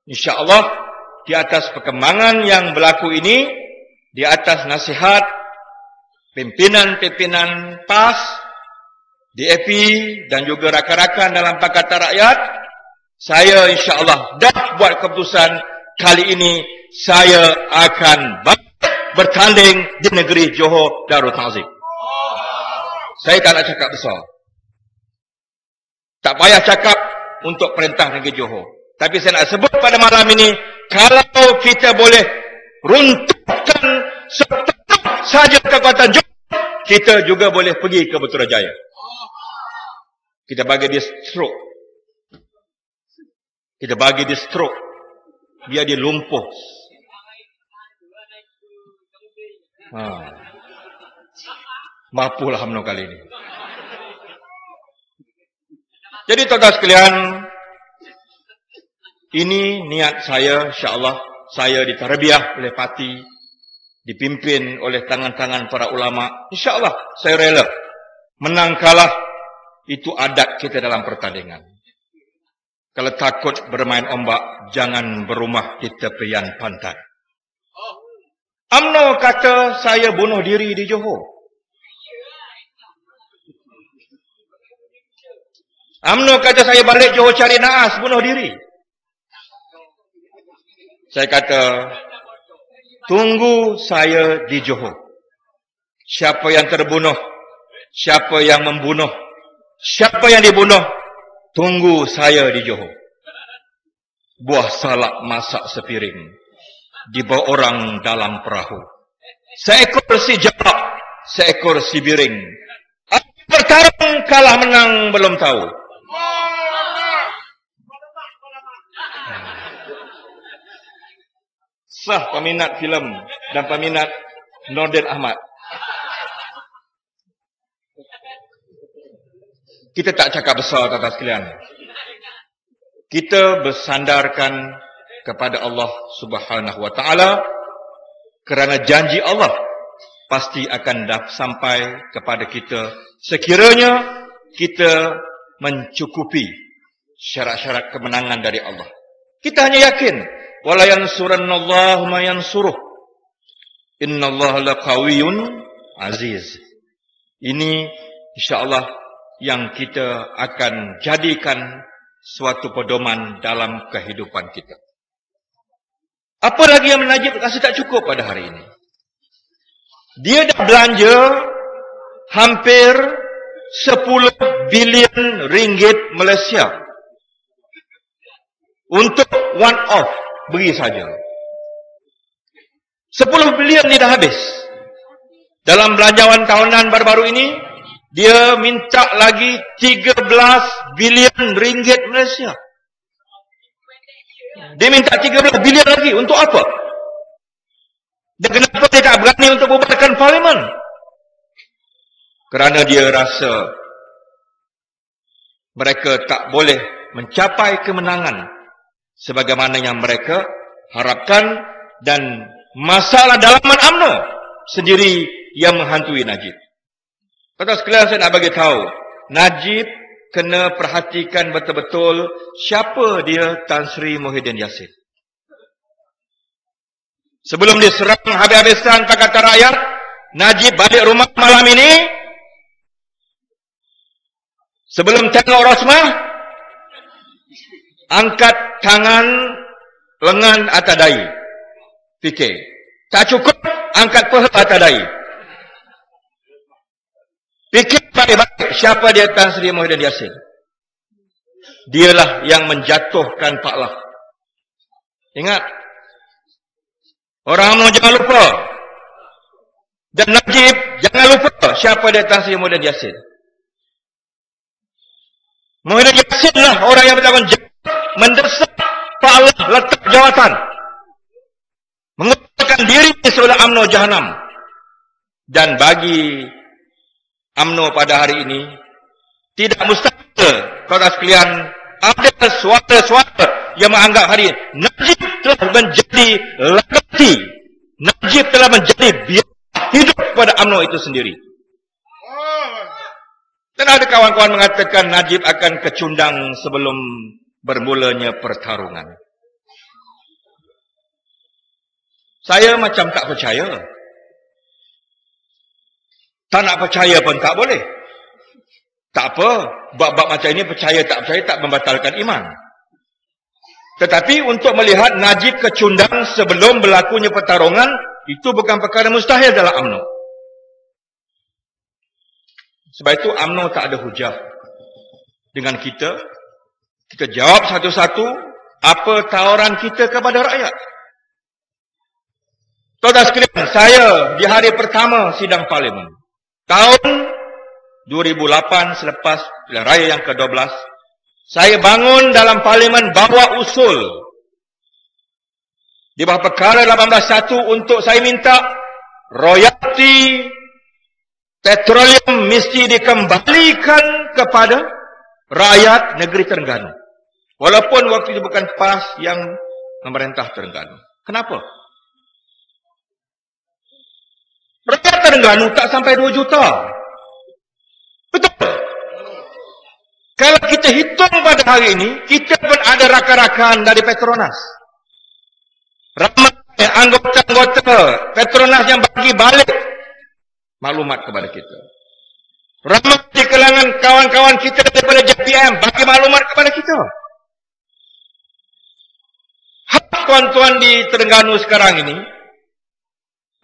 insya-Allah di atas perkembangan yang berlaku ini, di atas nasihat pimpinan-pimpinan PAS, DAP dan juga rakan-rakan dalam Pakatan Rakyat, saya insya-Allah dah buat keputusan kali ini saya akan bertanding di negeri Johor Darul Ta'zim. Saya tak nak cakap besar. Tak payah cakap untuk perintah negeri Johor. Tapi saya nak sebut pada malam ini, kalau kita boleh runtuhkan setengah saja kekuatan Johor, kita juga boleh pergi ke Putrajaya. Kita bagi dia stroke. Kita bagi dia stroke. Biar dia lumpuh. Mampulah UMNO kali ini. Jadi tuan-tuan sekalian, ini niat saya, insya-Allah saya ditarbiah oleh parti, dipimpin oleh tangan-tangan para ulama. Insya-Allah saya rela. Menang kalah itu adat kita dalam pertandingan. Kalau takut bermain ombak, jangan berumah di tepian pantai. UMNO kata saya bunuh diri di Johor. UMNO kata saya balik Johor cari naas, bunuh diri. Saya kata, tunggu saya di Johor. Siapa yang terbunuh, siapa yang membunuh, siapa yang dibunuh, tunggu saya di Johor. Buah salak masak sepiring, dibawa orang dalam perahu. Seekor si jarak, seekor si biring. Bertarung kalah menang belum tahu. Sah peminat filem dan peminat Nordin Ahmad. Kita tak cakap besar, tuan-tuan sekalian. Kita bersandarkan kepada Allah Subhanahu wa taala, kerana janji Allah pasti akan sampai kepada kita sekiranya kita mencukupi syarat-syarat kemenangan dari Allah. Kita hanya yakin, wala yansurannallahu ma yansuruh, innallaha laqawiyyun aziz. Ini insya-Allah yang kita akan jadikan suatu pedoman dalam kehidupan kita. Apa lagi yang Najib rasa tak cukup pada hari ini? Dia dah belanja hampir 10 bilion ringgit Malaysia untuk one off beri saja. 10 bilion ni dah habis. Dalam belanjawan tahunan baru-baru ini, dia minta lagi 13 bilion ringgit Malaysia. Dia minta 13 bilion lagi. Untuk apa? Dan kenapa dia tak berani untuk bubarkan parlimen? Kerana dia rasa mereka tak boleh mencapai kemenangan sebagaimana yang mereka harapkan, dan masalah dalaman UMNO sendiri yang menghantui Najib. Tuan-tuan sekalian, saya nak bagi tahu, Najib kena perhatikan betul-betul siapa dia Tan Sri Muhyiddin Yassin. Sebelum diserang habis-habisan Pakatan Rakyat, Najib balik rumah malam ini, sebelum tengok Rosmah, angkat tangan lengan atas dahi. Fikir. Tak cukup, angkat paha atas dahi. Fikir baik-baik siapa dia Tan Sri Muhyiddin Yassin. Dialah yang menjatuhkan Pak Lah. Ingat, orang UMNO jangan lupa. Dan Najib jangan lupa siapa dia Tan Sri Muhyiddin Yassin. Muhyiddin Yassin lah orang yang bertanggung jawab mendesak Pak Allah letak jawatan, mengatakan diri sebelah UMNO Jahanam. Dan bagi UMNO pada hari ini, tidak mustahil, tuan-tuan sekalian, ada suara-suara yang menganggap hari ini Najib telah menjadi legacy, Najib telah menjadi biaya hidup pada UMNO itu sendiri. Dan ada kawan-kawan mengatakan Najib akan kecundang sebelum bermulanya pertarungan. Saya macam tak percaya. Tak nak percaya pun tak boleh. Tak apa, bab-bab macam ini percaya tak percaya tak membatalkan iman. Tetapi untuk melihat Najib kecundang sebelum berlakunya pertarungan, itu bukan perkara mustahil dalam UMNO. Sebab itu UMNO tak ada hujah dengan kita. Kita jawab satu-satu apa tawaran kita kepada rakyat. Tuan-tuan sekalian, saya di hari pertama sidang parlimen tahun 2008 selepas pilihan raya yang ke-12, saya bangun dalam parlimen bawa usul di bawah perkara 18.1 untuk saya minta royalti petroleum mesti dikembalikan kepada rakyat negeri Terengganu. Walaupun waktu itu bukan PAS yang memerintah Terengganu. Kenapa? Rakyat Terengganu tak sampai 2 juta. Betul. Kalau kita hitung pada hari ini, kita pun ada rakan-rakan dari Petronas. Ramai anggota-anggota Petronas yang bagi balik maklumat kepada kita. Ramai di kalangan kawan-kawan kita daripada JPM bagi maklumat kepada kita. Hak tuan-tuan di Terengganu sekarang ini,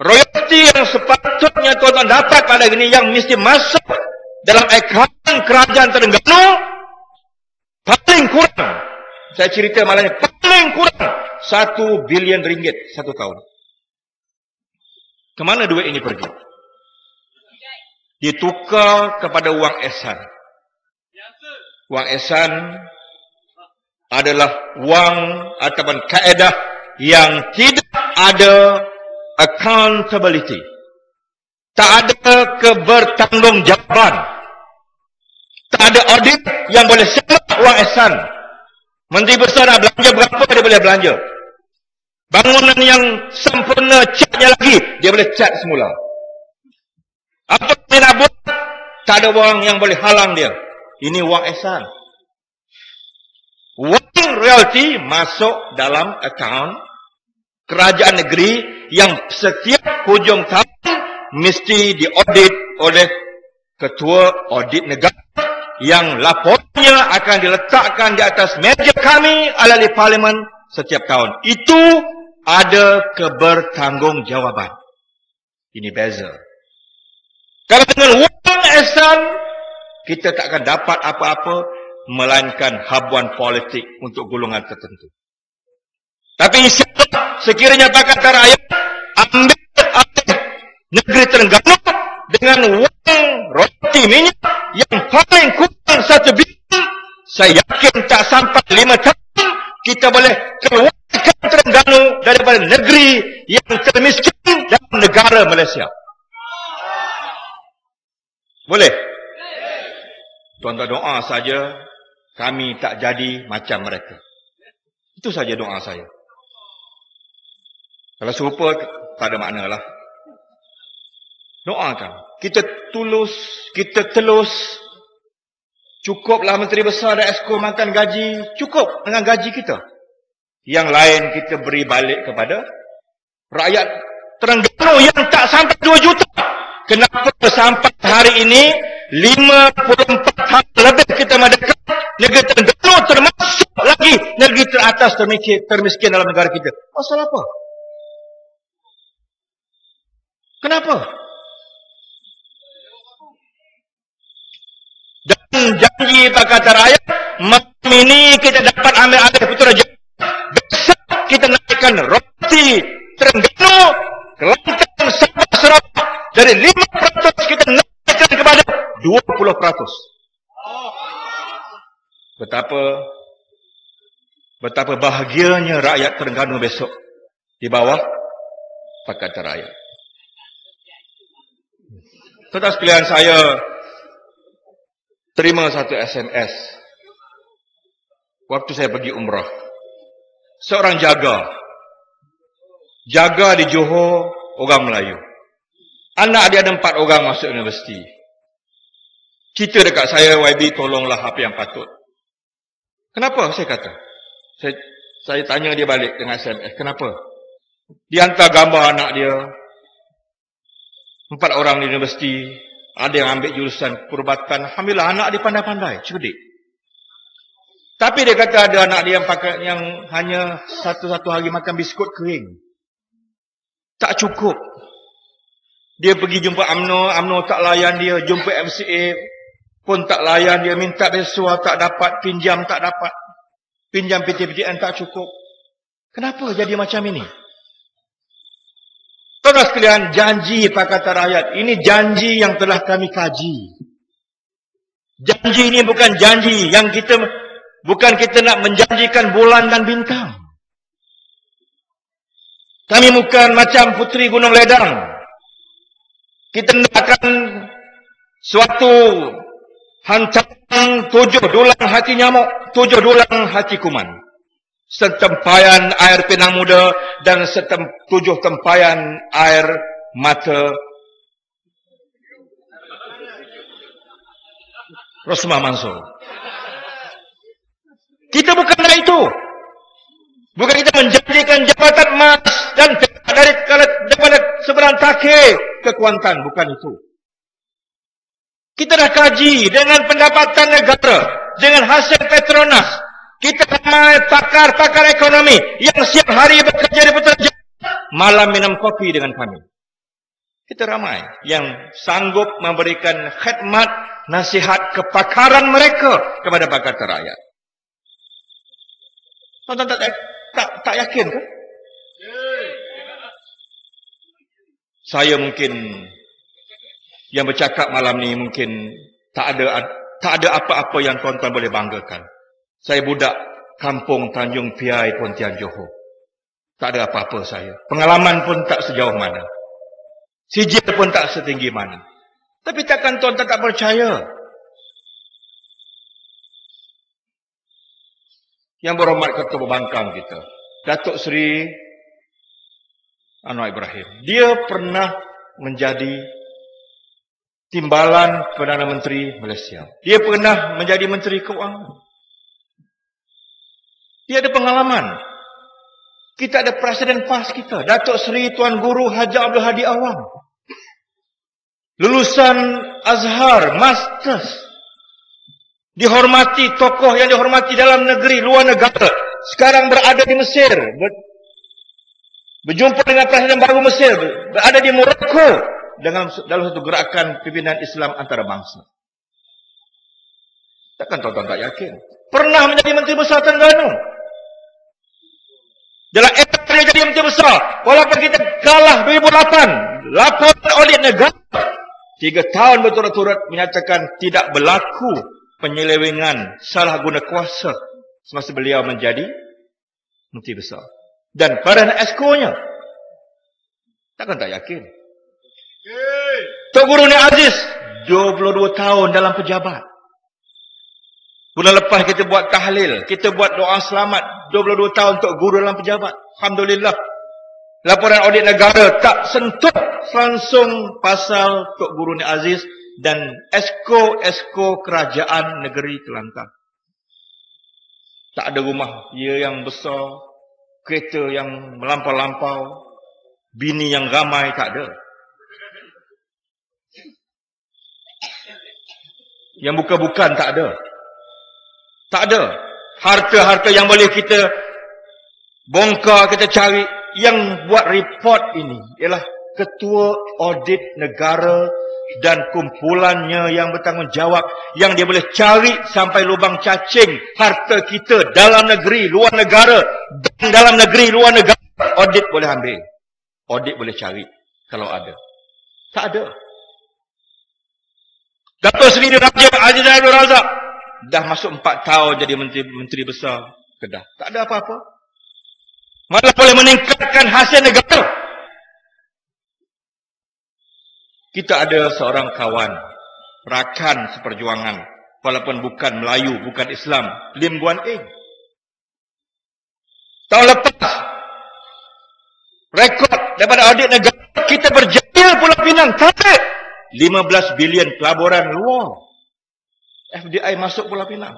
royalti yang sepatutnya tuan-tuan dapat pada hari ini yang mesti masuk dalam akaun kerajaan Terengganu paling kurang, saya cerita malahnya, paling kurang 1 bilion ringgit satu tahun. Kemana duit ini pergi? Ditukar kepada wang ehsan. Wang ehsan adalah wang ataupun kaedah yang tidak ada accountability. Tak ada kebertanggungjawab. Tak ada audit yang boleh sebut wang ehsan. Menteri besar nak belanja berapa dia boleh belanja. Bangunan yang sempurna catnya lagi, dia boleh cat semula. Apa dia nak buat, tak ada orang yang boleh halang dia. Ini wang ehsan. Wang royalty masuk dalam akaun kerajaan negeri yang setiap hujung tahun mesti diaudit oleh ketua audit negara yang laporannya akan diletakkan di atas meja kami ahli parlimen setiap tahun. Itu ada kebertanggungjawaban. Ini beza. Kalau dengan wang ihsan, kita tak akan dapat apa-apa melainkan habuan politik untuk golongan tertentu. Tapi insyaAllah, sekiranya Pakatan Rakyat ambil alih negeri Terengganu dengan wang roti minyak yang paling kurang 1 bilion, saya yakin tak sampai 5 tahun kita boleh keluarkan Terengganu daripada negeri yang termiskin dalam negara Malaysia. Boleh? Tuan-tuan doa saja kami tak jadi macam mereka. Itu saja doa saya. Kalau serupa, tak ada makna lah. Doakan. Kita tulus, kita telus. Cukuplah Menteri Besar dan Exco makan gaji. Cukup dengan gaji kita. Yang lain kita beri balik kepada rakyat Terengganu yang tak sampai 2 juta. Kenapa sampai hari ini 54 tahun lebih kita merdeka, negeri Terengganu termasuk lagi negeri teratas termiskin dalam negara kita? Masalah apa? Kenapa? Dan janji Pakatan Rakyat, malam ini kita dapat ambil alih Putrajaya. Besok kita naikkan roti Terengganu, Kelantan, Sabah, Sarawak. Dari 5% kita naikkan kepada 20%. Betapa bahagianya rakyat Terengganu besok di bawah Pakatan Rakyat. Tuan-tuan sekalian, saya terima satu SMS waktu saya pergi umrah. Seorang jaga di Johor, orang Melayu. Anak dia ada 4 orang masuk universiti. Cerita dekat saya, YB, tolonglah apa yang patut. Kenapa? Saya kata. Saya tanya dia balik dengan SMS. Kenapa? Dia hantar gambar anak dia. 4 orang di universiti. Ada yang ambil jurusan perubatan. Alhamdulillah, anak dia pandai-pandai. Cerdik. Tapi dia kata ada anak dia yang hanya satu-satu hari makan biskut kering. Tak cukup. Dia pergi jumpa UMNO tak layan dia. Jumpa MCA pun tak layan dia. Minta beasiswa tak dapat. Pinjam tak dapat. Pinjam PTPTN tak cukup. Kenapa jadi macam ini? Tuan-tuan sekalian, janji Pakatan Rakyat. Ini janji yang telah kami kaji. Janji ini bukan janji yang bukan kita nak menjanjikan bulan dan bintang. Kami bukan macam Puteri Gunung Ledang. Kita nakkan suatu hantaran 7 dulang hati nyamuk, 7 dulang hati kuman. Setempayan air Pinang Muda dan 7 tempayan air mata Rosmah Mansur. Kita bukan dari itu. Bukan kita menjanjikan jabatan emas dan daripada seberang takhir ke Kuantan. Bukan itu. Kita dah kaji dengan pendapatan negara, dengan hasil Petronas. Kita ramai pakar-pakar ekonomi yang siap hari bekerja di Putrajaya, malam minum kopi dengan kami. Kita ramai yang sanggup memberikan khidmat, nasihat kepakaran mereka kepada Pakatan Rakyat. Tuan-tuan tak yakin ke? Saya mungkin yang bercakap malam ni mungkin tak ada apa-apa yang tuan-tuan boleh banggakan. Saya budak kampung Tanjung Piai, Pontian, Johor. Tak ada apa-apa saya. Pengalaman pun tak sejauh mana. Sijil pun tak setinggi mana. Tapi takkan tuan-tuan tak percaya. Yang berhormat Ketua Pembangkang kita, Datuk Seri Anwar Ibrahim. Dia pernah menjadi timbalan Perdana Menteri Malaysia. Dia pernah menjadi Menteri Keuangan. Dia ada pengalaman. Kita ada Presiden PAS kita, Datuk Seri Tuan Guru Haji Abdul Hadi Awang. Lulusan Azhar, Masters. Dihormati, tokoh yang dihormati dalam negeri, luar negara. Sekarang berada di Mesir. Berjumpa dengan Presiden baru Mesir. Berada di Morocco. dalam satu gerakan pimpinan Islam antarabangsa. Takkan tuan-tuan tak yakin? Pernah menjadi Menteri Besar Terengganu. Dalam era dia jadi Menteri Besar, walaupun kita kalah 2008, laporan audit negara 3 tahun berturut-turut menyatakan tidak berlaku penyelewengan salah guna kuasa semasa beliau menjadi Menteri Besar. Dan peranan esko-nya, takkan tak yakin? Tok Guru Ni Aziz 22 tahun dalam pejabat. Bulan lepas kita buat tahlil, kita buat doa selamat 22 tahun Tok Guru dalam pejabat. Alhamdulillah. Laporan audit negara tak sentuh langsung pasal Tok Guru Ni Aziz dan esko-esko kerajaan negeri Kelantan. Tak ada rumah dia yang besar, kereta yang melampau-lampau, bini yang ramai, tak ada. Yang bukan-bukan tak ada. Tak ada. Harta-harta yang boleh kita bongkar, kita cari. Yang buat report ini ialah Ketua Audit Negara dan kumpulannya yang bertanggungjawab, yang dia boleh cari sampai lubang cacing harta kita dalam negeri, luar negara, dan dalam negeri, luar negara. Audit boleh ambil. Audit boleh cari kalau ada. Tak ada. Dato' Seri Raja Aziz Abdul Razak dah masuk 4 tahun jadi menteri besar Kedah. Tak ada apa-apa. Malah boleh meningkatkan hasil negara. Kita ada seorang kawan, rakan seperjuangan, walaupun bukan Melayu, bukan Islam, Lim Guan Eng. Tahun lepas, rekod daripada audit negara, kita berjaya Pulau Pinang, tarik 15 bilion pelaburan luar. FDI masuk Pulau Pinang.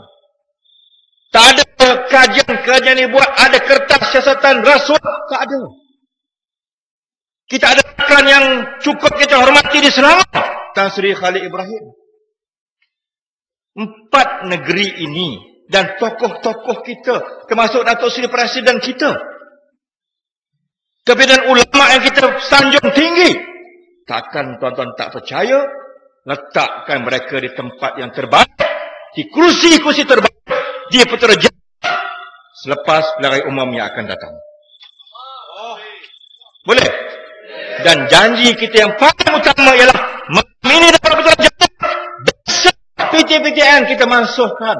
Tak ada kajian yang buat, ada kertas siasatan rasuah, tak ada. Kita ada rakan yang cukup kita hormati di Selangor, Tan Sri Khalid Ibrahim. 4 negeri ini dan tokoh-tokoh kita, termasuk Datuk Seri Presiden kita, kepimpinan ulama yang kita sanjung tinggi, takkan tuan-tuan tak percaya, letakkan mereka di tempat yang terbaik, di kursi-kursi terbaik, di Putrajaya selepas pilihan umum yang akan datang. Boleh? Dan janji kita yang paling utama ialah ini dapat Putrajaya, PTPTN kita masukkan.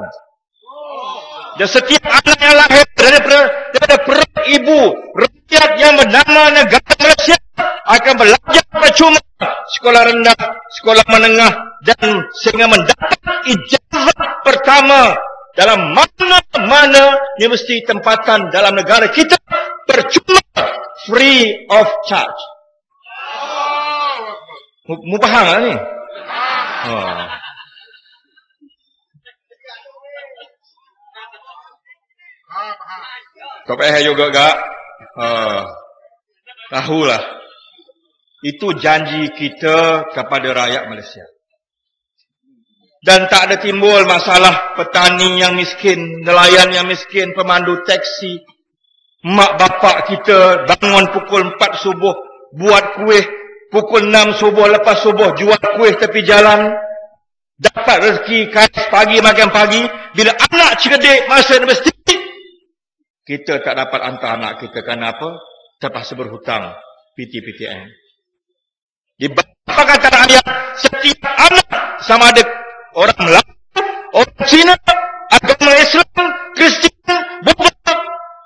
Dan setiap anak yang lahir daripada perut ibu, rakyat yang bernama negara Malaysia akan belajar percuma sekolah rendah, sekolah menengah, dan sehingga mendapat ijazah pertama dalam mana-mana universiti tempatan dalam negara kita, percuma, free of charge. Mu faham tak ni? Kau payah juga gak? Tahulah. Itu janji kita kepada rakyat Malaysia. Dan tak ada timbul masalah petani yang miskin, nelayan yang miskin, pemandu taksi, mak bapak kita bangun pukul 4 subuh, buat kuih, pukul 6 subuh, lepas subuh jual kuih tepi jalan, dapat rezeki kais pagi makan pagi. Bila anak cerdik masuk universiti, kita tak dapat hantar anak kita. Kenapa? Terpaksa berhutang PTPTN. Di bawah kata ayat, setiap anak sama ada orang Melayu, orang Cina, agama Islam, Kristian, Buddha,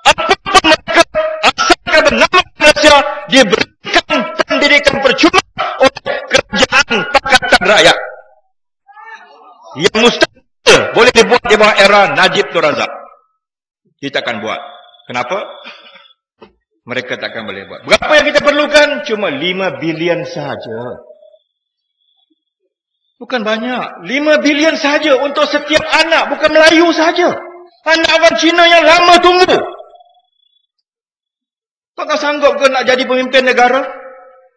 apapun mereka, asalkan bernama Malaysia, diberikan pendidikan percuma oleh kerajaan Pakatan Rakyat. Yang mustahil boleh dibuat di bawah era Najib Tun Razak. Kita akan buat. Kenapa? Mereka takkan boleh buat. Berapa yang kita perlukan? Cuma 5 bilion sahaja. Bukan banyak. 5 bilion sahaja untuk setiap anak. Bukan Melayu sahaja. Anak orang Cina yang lama tunggu. Takkan sanggup ke nak jadi pemimpin negara?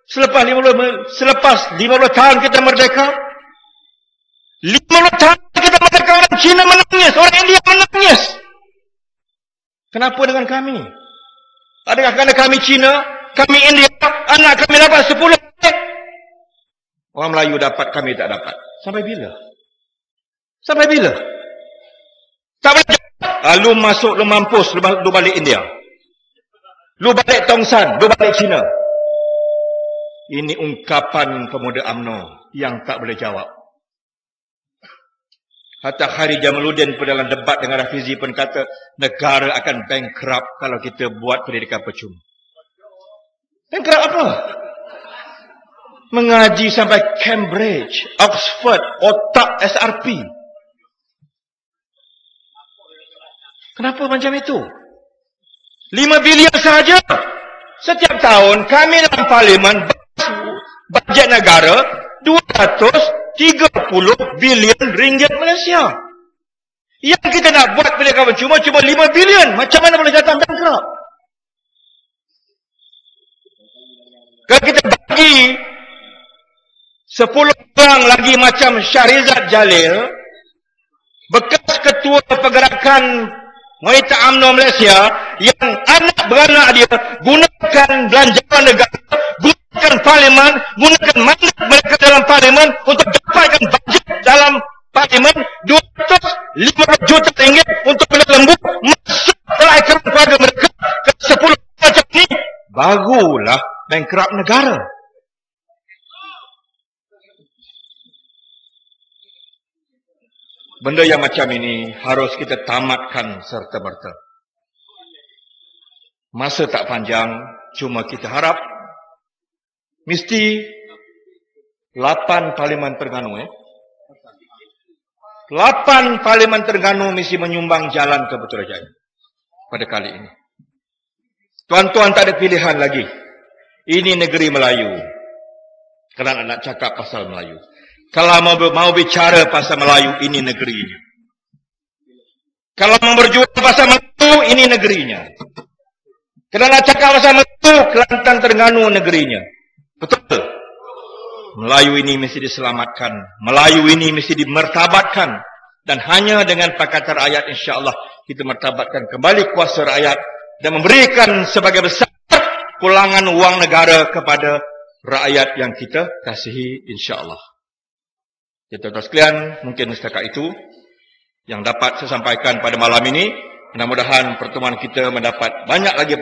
Selepas 15 tahun kita merdeka? 50 tahun kita merdeka, orang Cina menangis, orang India menangis. Kenapa dengan kami? Adakah kerana kami Cina, kami India, anak kami dapat 10 Orang Melayu dapat, kami tak dapat. Sampai bila? Sampai bila? Tak boleh. Lu masuk, lu mampus, lu balik India. Lu balik Tongsan, lu balik China. Ini ungkapan pemuda UMNO yang tak boleh jawab. Hatta Khari Jamaluddin pun dalam debat dengan Rafizi pun kata, negara akan bankrupt kalau kita buat pendidikan percuma. Bankrupt apa? Mengaji sampai Cambridge, Oxford, otak SRP. Kenapa macam itu? 5 bilion sahaja. Setiap tahun kami dalam parlimen bajet negara 230 bilion ringgit Malaysia. Yang kita nak buat pendidikan percuma cuma 5 bilion. Macam mana boleh datang bankrupt? Kalau kita bagi 10 orang lagi macam Syahrizad Jalil, bekas ketua pergerakan wanita UMNO Malaysia, yang anak beranak dia gunakan belanjawan negara, gunakan parlimen, gunakan mandat mereka dalam parlimen untuk dapatkan bajet dalam parlimen 250 juta ringgit untuk beli lembu masuk dalam akaun keluarga mereka ke 10 macam ni, barulah bankrupt negara. Benda yang macam ini harus kita tamatkan serta-merta. Masa tak panjang, cuma kita harap mesti 8 Parlimen Terengganu 8 Parlimen Terengganu mesti menyumbang jalan ke Putrajaya pada kali ini. Tuan-tuan tak ada pilihan lagi. Ini negeri Melayu. Kalau nak cakap pasal Melayu. Kalau mau bicara pasal Melayu, ini negerinya. Kalau mau berjuang pasal Melayu, ini negerinya. Kalau nak cakap pasal Melayu, Kelantan Terengganu negerinya. Betul? Melayu ini mesti diselamatkan. Melayu ini mesti dimertabatkan. Dan hanya dengan Pakatan Rakyat, insya-Allah kita mertabatkan kembali kuasa rakyat dan memberikan sebagai besar pulangan wang negara kepada rakyat yang kita kasihi, insya-Allah. Tuan-tuan sekalian, mungkin setakat itu yang dapat saya sampaikan pada malam ini. Mudah-mudahan pertemuan kita mendapat banyak lagi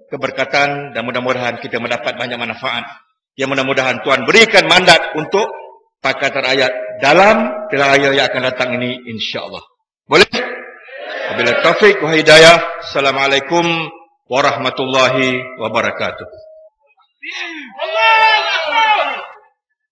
keberkatan dan mudah-mudahan kita mendapat banyak manfaat. Yang mudah-mudahan Tuan berikan mandat untuk Pakatan Rakyat dalam pilihan raya yang akan datang ini, insya-Allah. Boleh? Wabillahi taufik wa hidayah. Assalamualaikum warahmatullahi wabarakatuh.